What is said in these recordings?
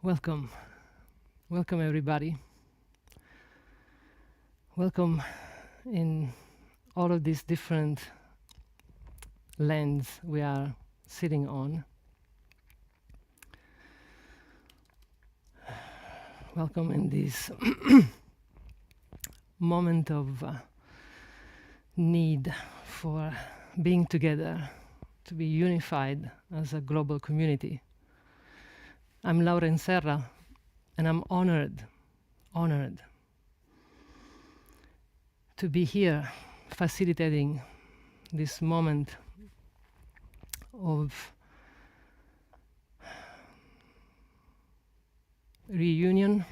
Welcome. Welcome, everybody. Welcome in all of these different lands we are sitting on. Welcome in this moment of need for being together, to be unified as a global community. I'm Laura Inserra, and I'm honored to be here facilitating this moment of reunion,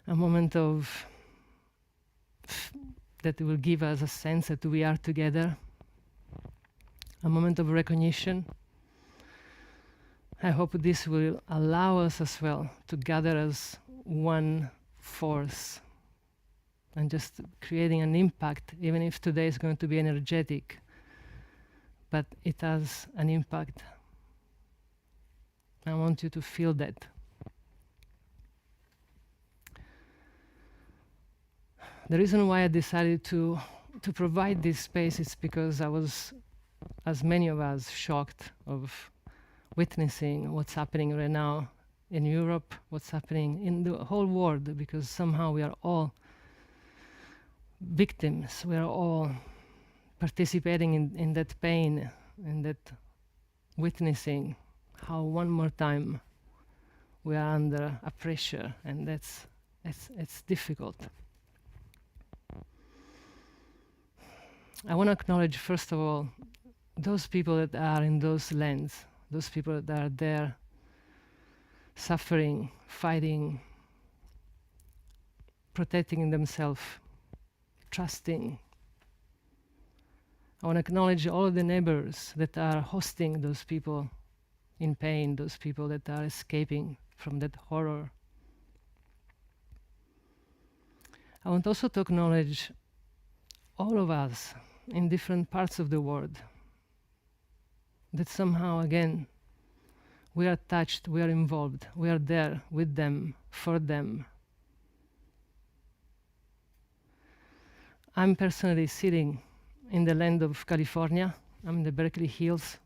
a moment of that will give us a sense that we are together, a moment of recognition. I hope this will allow us as well to gather as one force and just creating an impact, even if today is going to be energetic, but it has an impact. I want you to feel that. The reason why I decided to provide this space is because I was, as many of us, shocked of witnessing what's happening right now in Europe, what's happening in the whole world, because somehow we are all victims, we are all participating in that pain, in that witnessing how one more time we are under a pressure, and it's difficult. I want to acknowledge, first of all, those people that are in those lands, those people that are there suffering, fighting, protecting themselves, trusting. I want to acknowledge all of the neighbors that are hosting those people in pain, those people that are escaping from that horror. I want also to acknowledge all of us in different parts of the world that somehow, again, we are touched, we are involved, we are there with them, for them. I'm personally sitting in the land of California. I'm in the Berkeley Hills.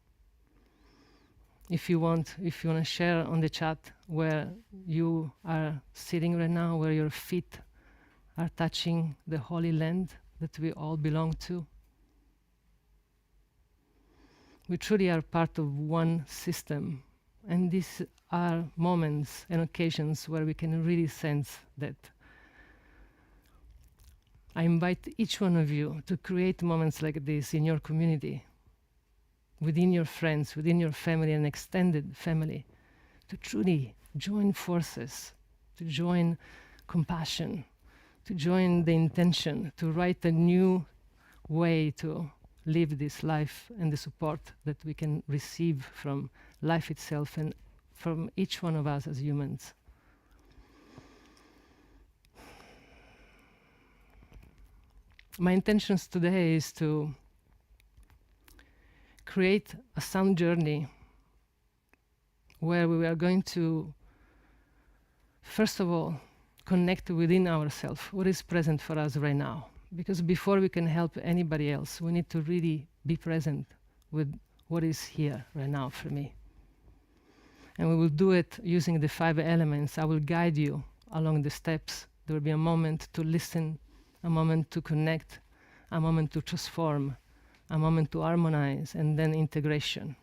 If you want to share on the chat where you are sitting right now, where your feet are touching the holy land that we all belong to. We truly are part of one system, and these are moments and occasions where we can really sense that. I invite each one of you to create moments like this in your community, within your friends, within your family and extended family, to truly join forces, to join compassion, to join the intention, to write a new way to live this life and the support that we can receive from life itself and from each one of us as humans. My intentions today is to create a sound journey where we are going to, first of all, connect within ourselves what is present for us right now. Because before we can help anybody else, we need to really be present with what is here right now for me. And we will do it using the 5 elements. I will guide you along the steps. There will be a moment to listen, a moment to connect, a moment to transform, a moment to harmonize, and then integration.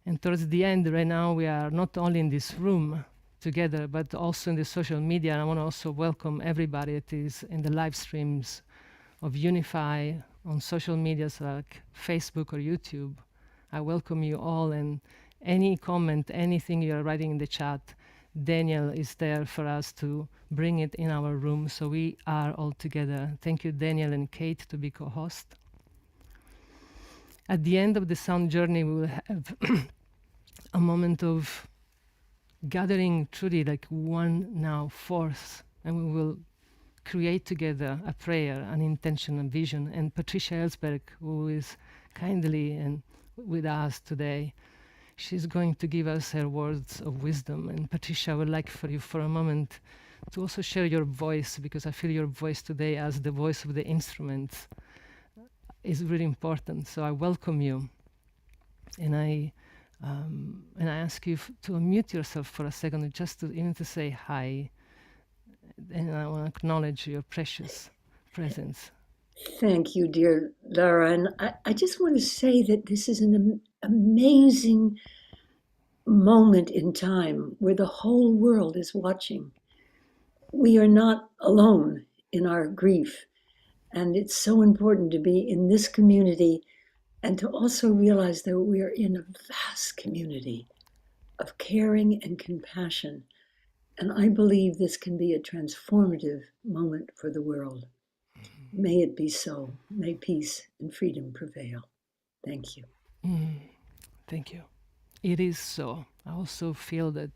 And towards the end, right now, we are not only in this room together, but also in the social media. And I want to also welcome everybody that is in the live streams of Unify on social medias like Facebook or YouTube. I welcome you all, and any comment, anything you are writing in the chat, Daniel is there for us to bring it in our room, so we are all together. Thank you, Daniel and Kate, to be co-host. At the end of the sound journey, we will have a moment of gathering truly like one now force, and we will create together a prayer, an intention, a vision. And Patricia Ellsberg, who is kindly and with us today, She's going to give us her words of wisdom. And Patricia, I would like for you for a moment to also share your voice, because I feel your voice today as the voice of the instruments is really important. So I welcome you, and I ask you to unmute yourself for a second, just to even to say hi, and I want to acknowledge your precious presence. Thank you, dear Lara. And I just want to say that this is an amazing moment in time where the whole world is watching. We are not alone in our grief. And it's so important to be in this community and to also realize that we are in a vast community of caring and compassion. And I believe this can be a transformative moment for the world. May it be so. May peace and freedom prevail. Thank you. Thank you. It is so. I also feel that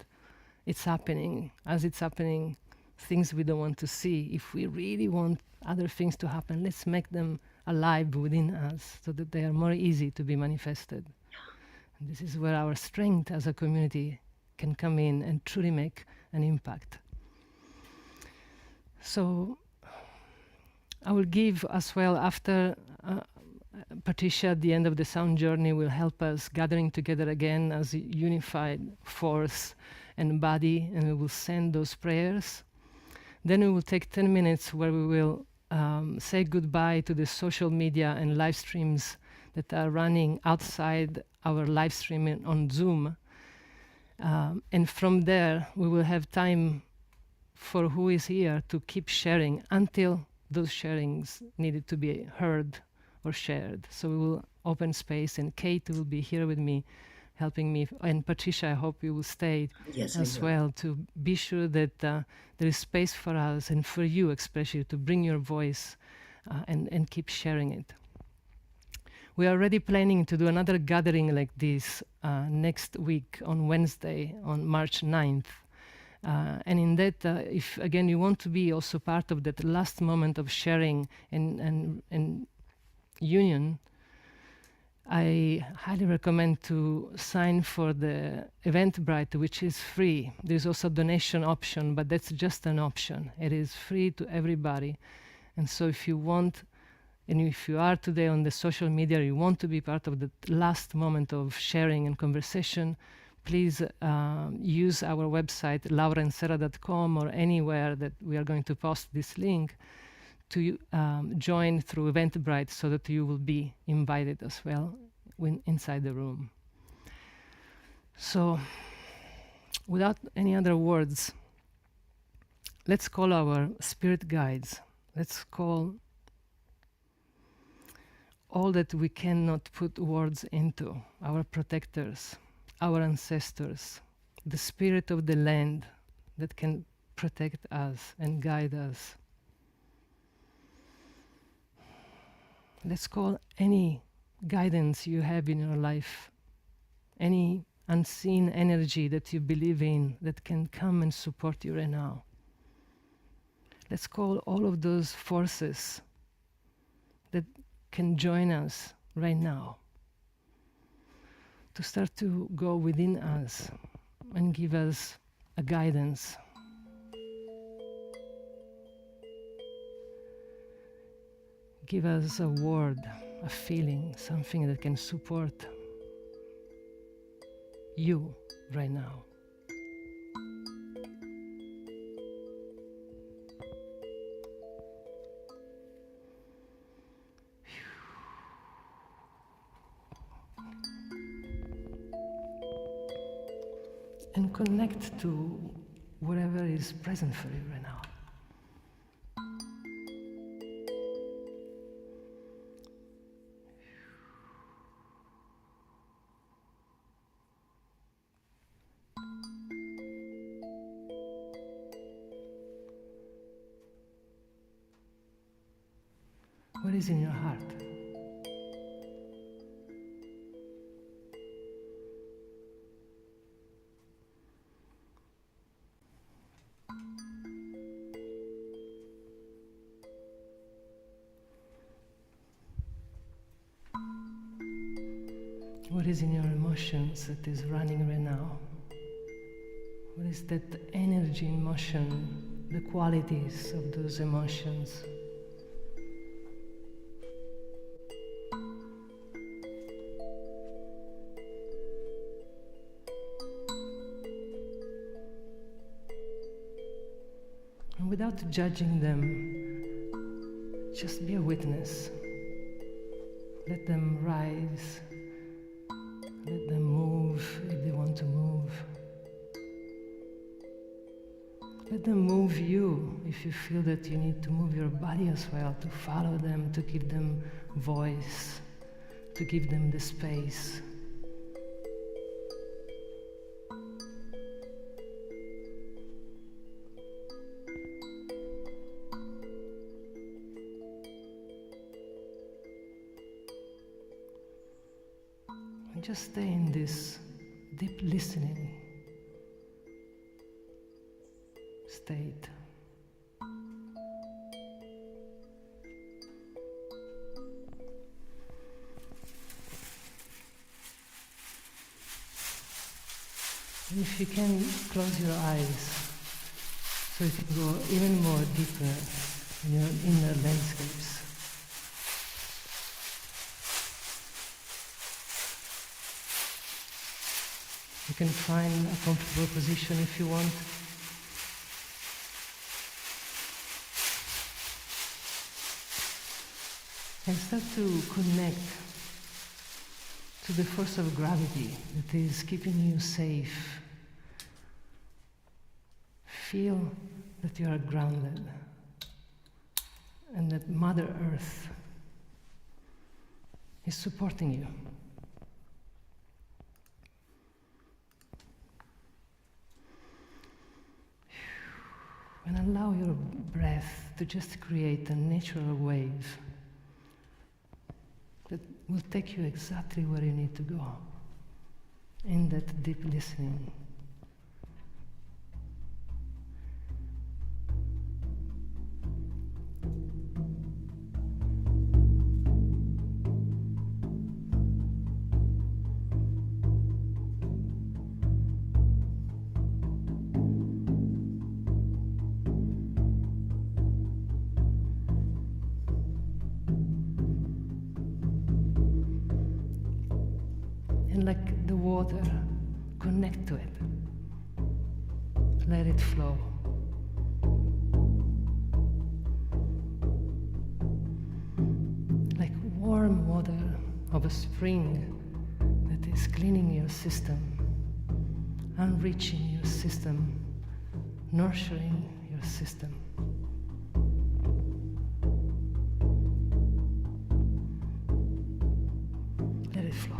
it's happening. As it's happening, things we don't want to see. If we really want other things to happen, let's make them alive within us so that they are more easy to be manifested. And this is where our strength as a community can come in and truly make an impact. So I will give as well, after Patricia at the end of the sound journey will help us gathering together again as a unified force and body, and we will send those prayers. Then we will take 10 minutes where we will say goodbye to the social media and live streams that are running outside our live streaming on Zoom. And from there, we will have time for who is here to keep sharing until those sharings needed to be heard or shared. So we will open space, and Kate will be here with me, helping me. And Patricia, I hope you will stay as well, to be sure that there is space for us and for you, especially, to bring your voice and keep sharing it. We are already planning to do another gathering like this next week on Wednesday, on March 9th. And in that, if again you want to be also part of that last moment of sharing and union, I highly recommend to sign for the Eventbrite, which is free. There's also a donation option, but that's just an option. It is free to everybody. And so if you want, and if you are today on the social media, you want to be part of the last moment of sharing and conversation, please use our website, laurainserra.com, or anywhere that we are going to post this link, to join through Eventbrite, so that you will be invited as well inside the room. So, without any other words, let's call our spirit guides. Let's call all that we cannot put words into, our protectors, our ancestors, the spirit of the land that can protect us and guide us. Let's call any guidance you have in your life, any unseen energy that you believe in that can come and support you right now. Let's call all of those forces that can join us right now to start to go within us and give us a guidance. Give us a word, a feeling, something that can support you right now. And connect to whatever is present for you right now. What is in your heart? What is in your emotions that is running right now? What is that energy in motion, the qualities of those emotions? And without judging them, just be a witness. Let them rise. Let them move if they want to move. Let them move you if you feel that you need to move your body as well, to follow them, to give them voice, to give them the space. And just stay in this deep listening state. And if you can, close your eyes so you can go even more deeper in your inner landscapes. You can find a comfortable position if you want. And start to connect to the force of gravity that is keeping you safe. Feel that you are grounded and that Mother Earth is supporting you. And allow your breath to just create a natural wave that will take you exactly where you need to go, in that deep listening. And like the water, connect to it. Let it flow. Like warm water of a spring that is cleaning your system, enriching your system, nurturing your system. Let it flow.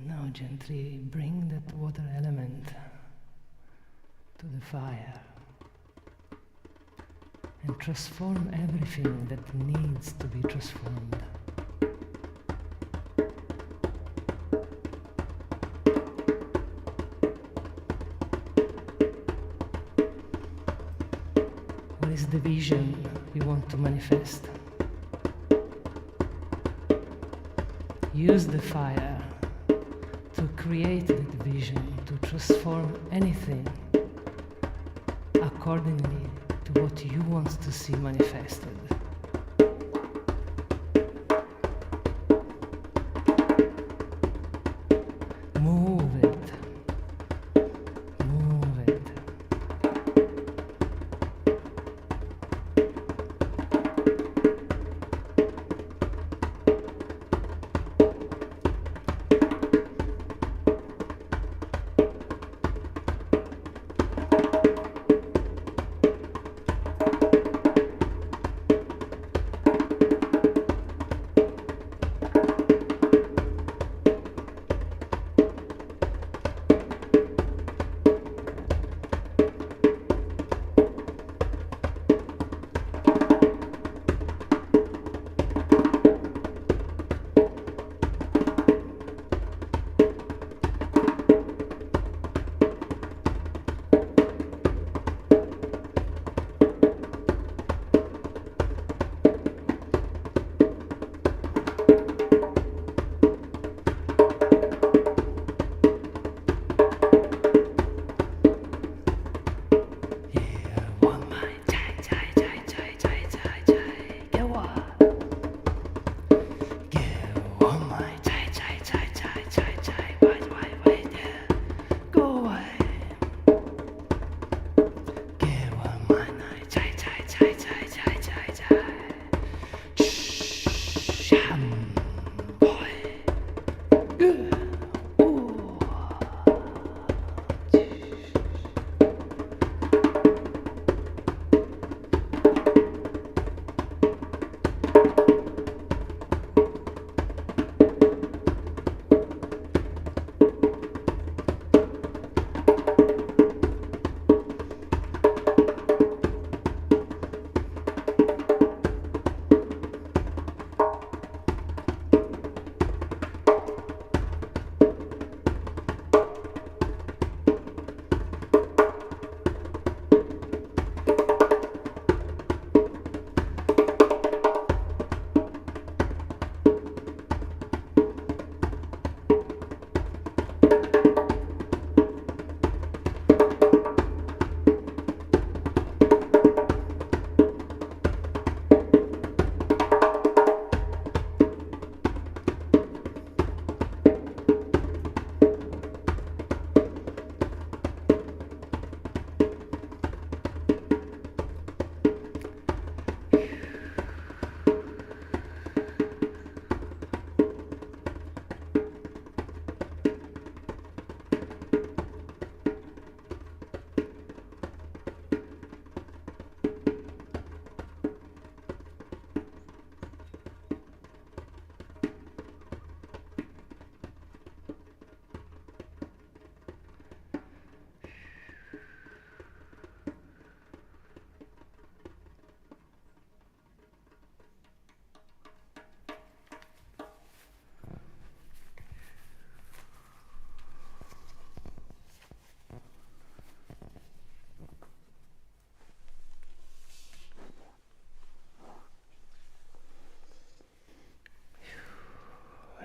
Now gently bring that water element to the fire and transform everything that needs to be transformed. What is the vision you want to manifest? Use the fire to create that vision, to transform anything accordingly to what you want to see manifested. Move it. Move it.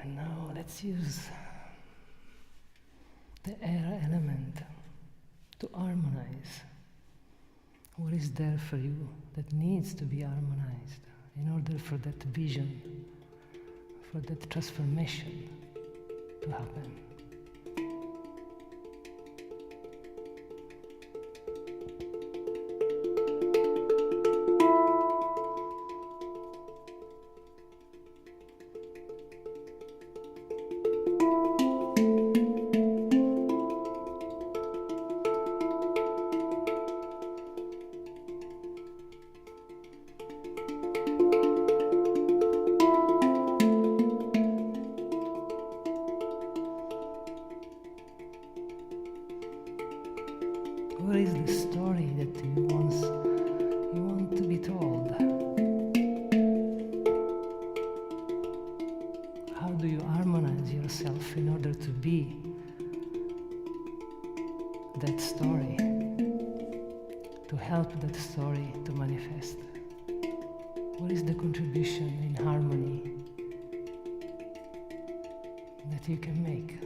And now let's use the air element to harmonize what is there for you that needs to be harmonized in order for that vision, for that transformation to happen. What is the story that you want to be told? How do you harmonize yourself in order to be that story, to help that story to manifest? What is the contribution in harmony that you can make?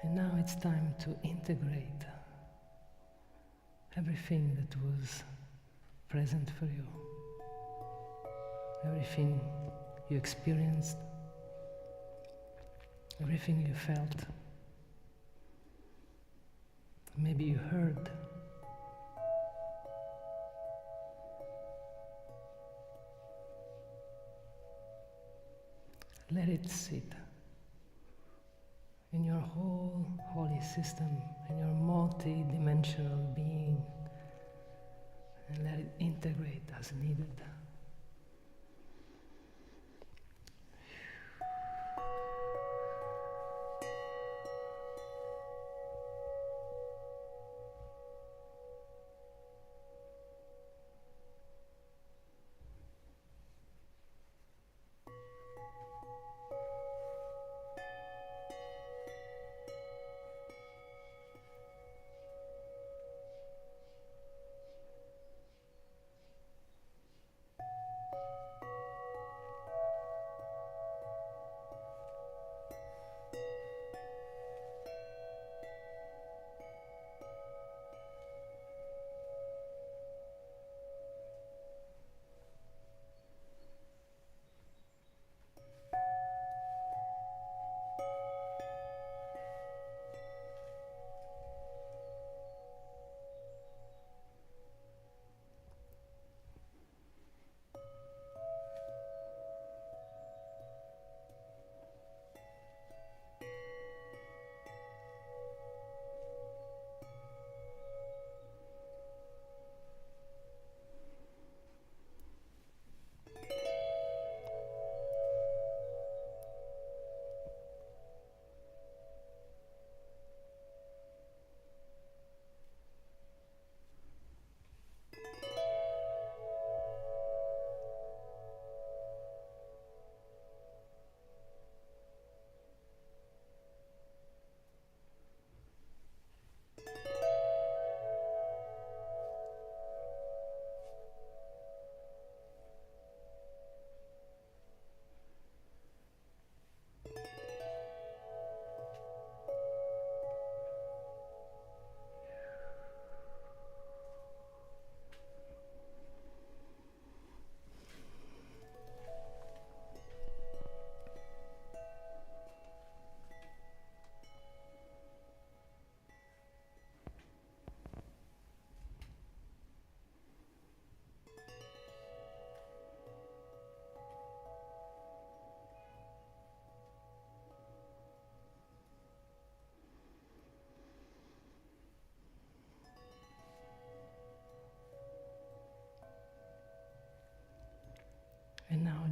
And now it's time to integrate everything that was present for you, everything you experienced, everything you felt, maybe you heard. Let it sit in your whole holy system, in your multi-dimensional being, and let it integrate as needed.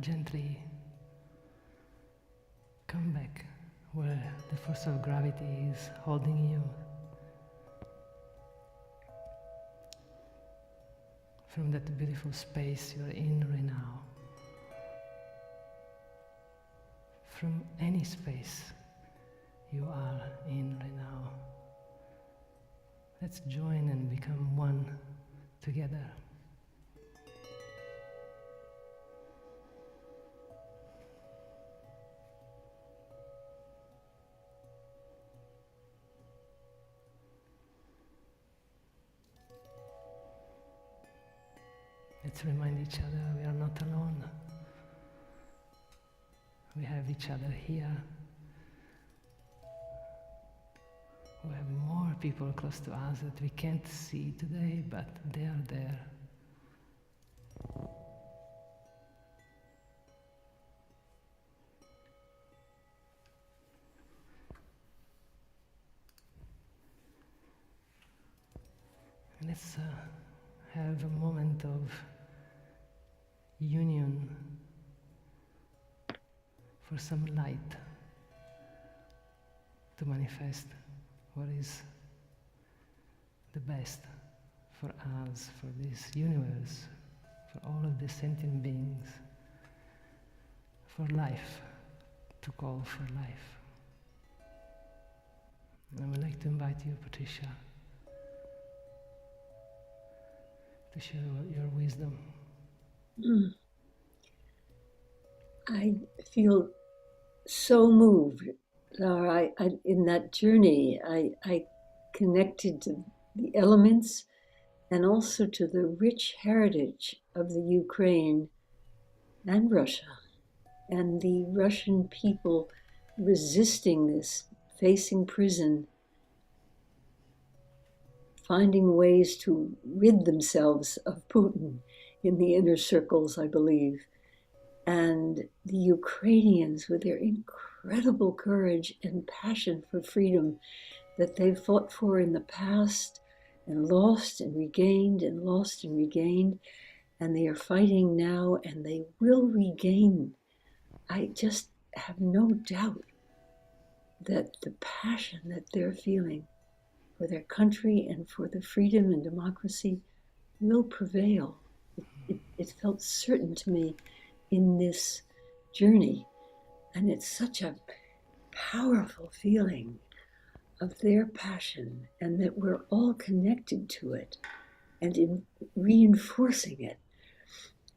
gently come back where the force of gravity is holding you. From that beautiful space you're in right now. From any space you are in right now. Let's join and become one together. Let's remind each other we are not alone. We have each other here. We have more people close to us that we can't see today, but they are there. And let's have a moment of union for some light to manifest what is the best for us, for this universe, for all of the sentient beings, for life, to call for life. And I would like to invite you, Patricia, to share your wisdom. I feel so moved, Laura. In that journey, I connected to the elements and also to the rich heritage of the Ukraine and Russia, and the Russian people resisting this, facing prison, finding ways to rid themselves of Putin in the inner circles, I believe. And the Ukrainians, with their incredible courage and passion for freedom that they've fought for in the past and lost and regained and lost and regained, and they are fighting now and they will regain. I just have no doubt that the passion that they're feeling for their country and for the freedom and democracy will prevail. It felt certain to me in this journey. And it's such a powerful feeling of their passion, and that we're all connected to it and in reinforcing it.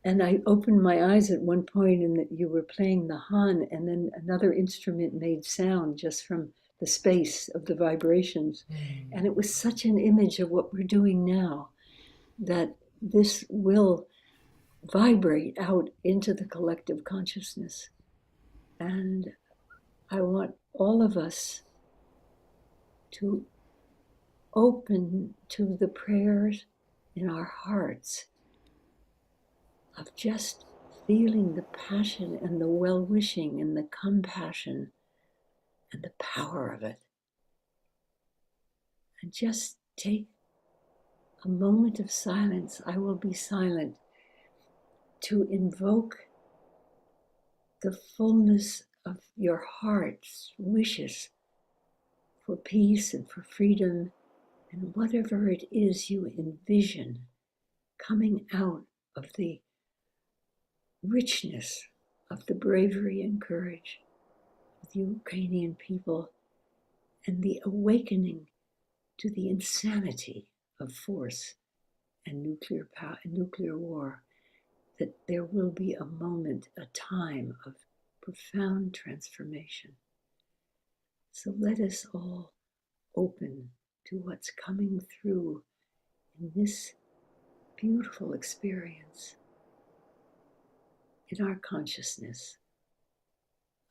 And I opened my eyes at one point and that you were playing the Han, and then another instrument made sound just from the space of the vibrations. And it was such an image of what we're doing now, that this will vibrate out into the collective consciousness. And I want all of us to open to the prayers in our hearts of just feeling the passion and the well-wishing and the compassion and the power of it. And just take a moment of silence. I will be silent to invoke the fullness of your heart's wishes for peace and for freedom, and whatever it is you envision coming out of the richness of the bravery and courage of the Ukrainian people, and the awakening to the insanity of force and nuclear power and nuclear war, that there will be a moment, a time of profound transformation. So let us all open to what's coming through in this beautiful experience in our consciousness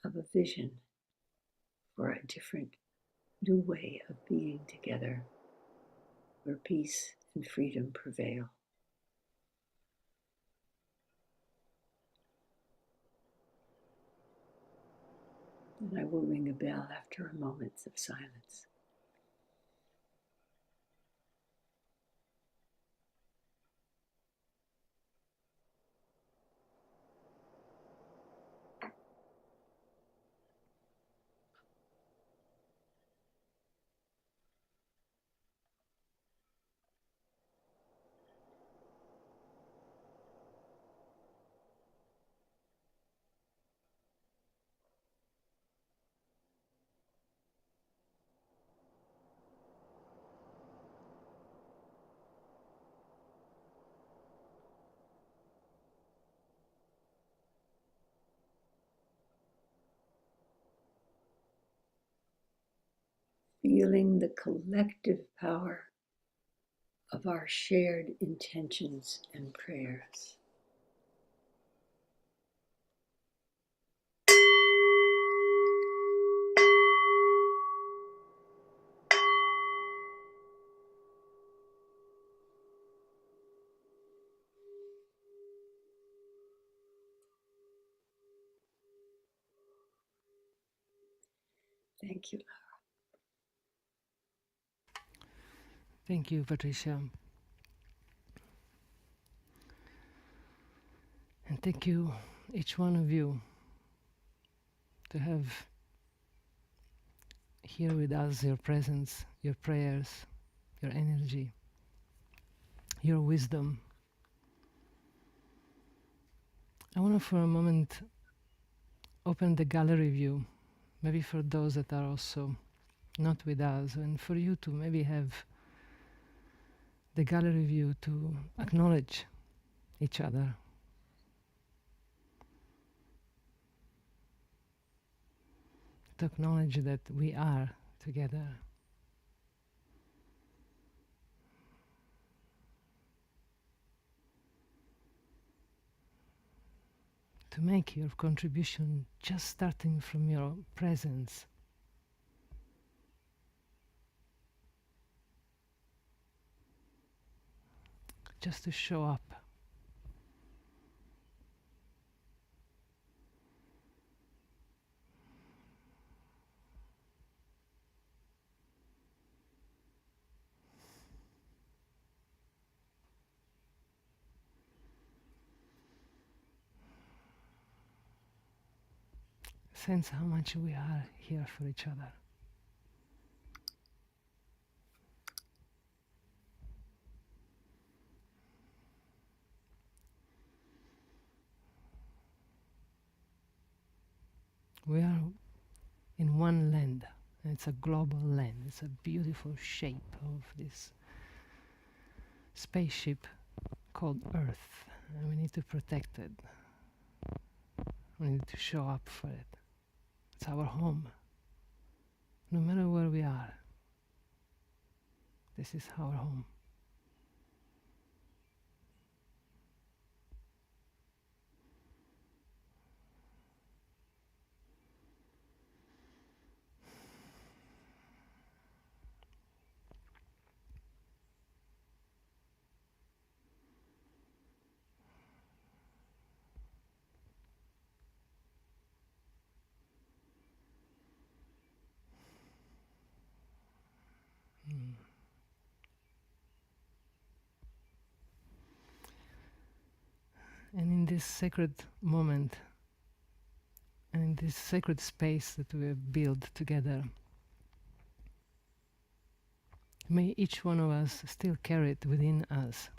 of a vision for a different, new way of being together, where peace and freedom prevail. And I will ring a bell after a moment of silence. feeling the collective power of our shared intentions and prayers. Thank you. Thank you, Patricia. And thank you, each one of you, to have here with us your presence, your prayers, your energy, your wisdom. I want to, for a moment, open the gallery view, maybe for those that are also not with us, and for you to maybe have the gallery view to acknowledge each other. To acknowledge that we are together. To make your contribution just starting from your presence. Just to show up. Sense how much we are here for each other. We are in one land, and it's a global land. It's a beautiful shape of this spaceship called Earth, and we need to protect it. We need to show up for it. It's our home. No matter where we are, this is our home. Mm. And in this sacred moment, and in this sacred space that we have built together, may each one of us still carry it within us,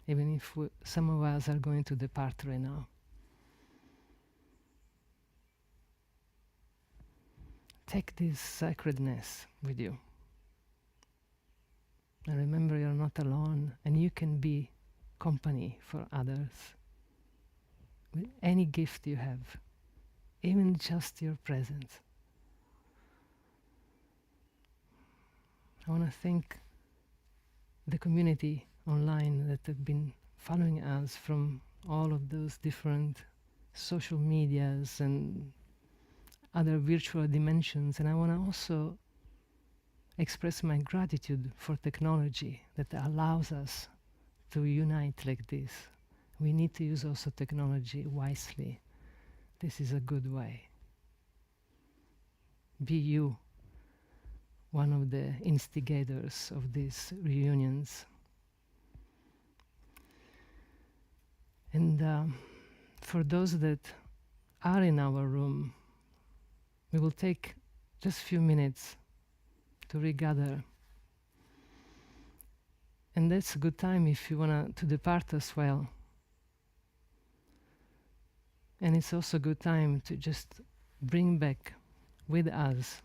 even if some of us are going to depart right now. Take this sacredness with you. And remember, you're not alone, and you can be company for others with any gift you have, even just your presence. I want to thank the community online that have been following us from all of those different social medias and other virtual dimensions. And I want to also express my gratitude for technology that allows us to unite like this. We need to use also technology wisely. This is a good way. Be you one of the instigators of these reunions. And for those that are in our room, we will take just a few minutes to regather. And that's a good time if you want to depart as well. And it's also a good time to just bring back with us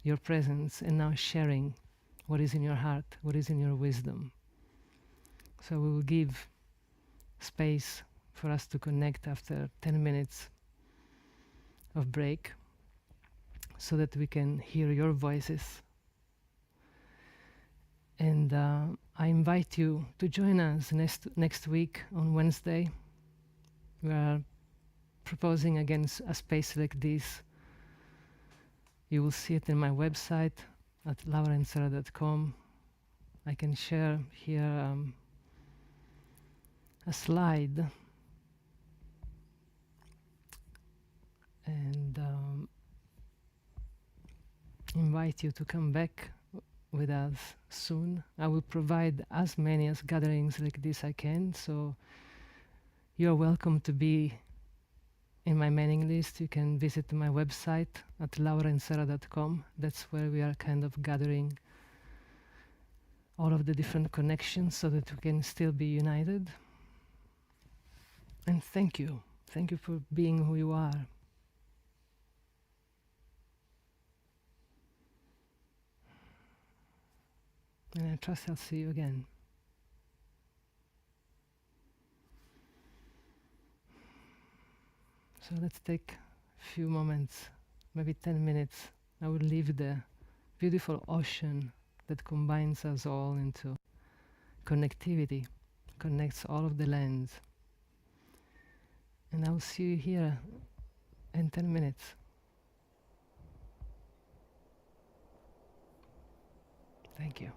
your presence and now sharing what is in your heart, what is in your wisdom. So we will give space for us to connect after 10 minutes of break so that we can hear your voices And I invite you to join us next week on Wednesday. We are proposing again a space like this. You will see it in my website at laurainserra.com. I can share here a slide and invite you to come back with us soon. I will provide as many as gatherings like this I can, so you're welcome to be in my mailing list. You can visit my website at laurainserra.com. That's where we are kind of gathering all of the different connections so that we can still be united. And thank you. Thank you for being who you are. And I trust I'll see you again. So let's take a few moments, maybe 10 minutes. I will leave the beautiful ocean that combines us all into connectivity, connects all of the lands. And I will see you here in 10 minutes. Thank you.